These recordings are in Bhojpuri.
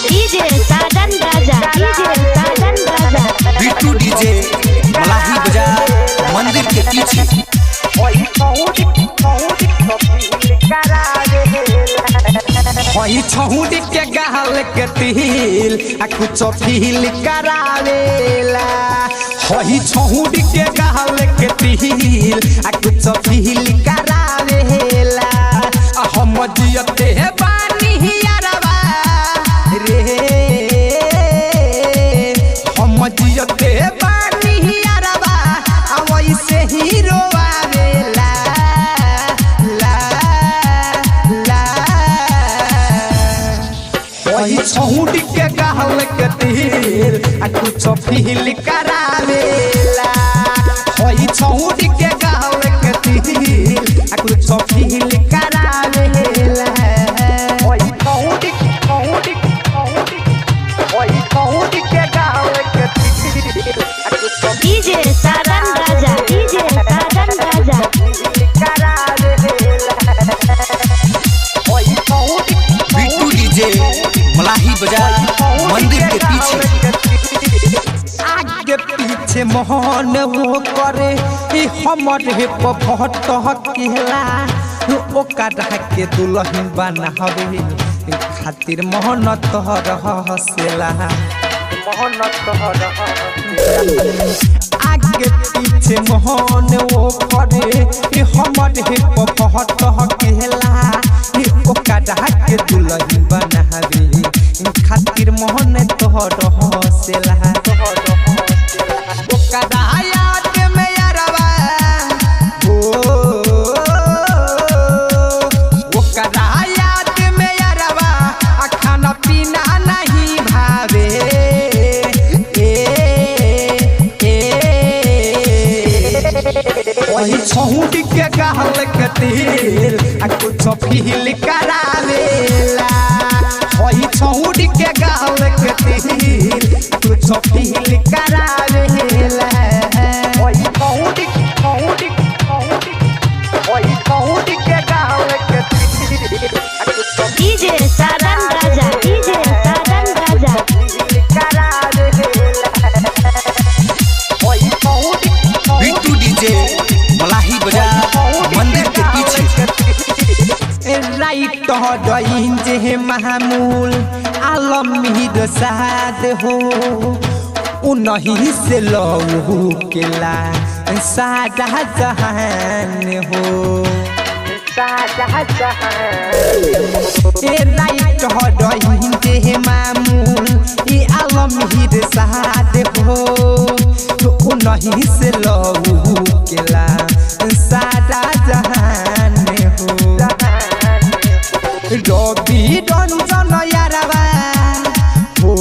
डीजे साजन राजा, डीजे साजन राजा, बिट्टू डीजे मलाही बाजार मंदिर के पीछे। छहुड़ी के गाल के तिल आ कुछ फील करावेला। छहुड़ी के गाल के तिल आ कुछ फील करावेला। हम जियते बानी यारवा रे, हम जियते बानी यारवा वैसे ही रोवावेला। छहुड़ी के गाल के तिल आ कुछ फील करावेला। छहुड़ी के गाल के तिल आ कुछ फील करावेला। डीजे साजन राजा, डीजे साजन राजा, बिट्टू डीजे मलाही बाजार मंदिर के पीछे। आगे पीछे मोहन वो करे हमरे पटकेला। ओकरा के दुल्हन बनावे खातिर मोहन तोहर हसेला। आगे पीछे मोहन वो करे हमरे पटकेला। ओकरा के दुल्हन बनावे खातिर मोहन तोहर हसेला। ओकरा याद में यारवा हो, ओकरा याद में यारवा खाना पीना नहीं भावे। छहुड़ी के गाल के तिल आ कुछ फील करावेला। छहुड़ी के गाल के तिल कुछ फील करावेला। डीजे साजन राजा, डीजे साजन राजा, बिट्टू डीजे मलाही बाजार मंदिर के पीछे। राइट जे महमूल आलमीर साद हो, उन्हीं से लहू केला सादा जहान हो। राइट जे मामूल आलमीर साद हो, उन्हीं से लहू केला सादा जहान हो। रवि रंजन यारवा हो,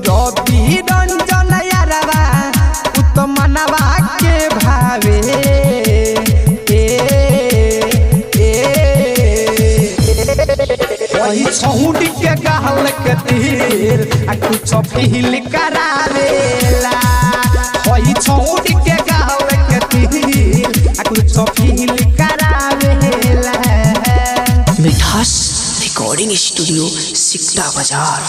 रवि रंजन यारवा उत्तमनवा के भावे। छहुड़ी के गाल के तिल आ कुछ फील करावेला। छहुड़ी के गाल के तिल आ कुछ फील करावेला। मिठास रिकॉर्डिंग स्टूडियो सिकटा बाजार।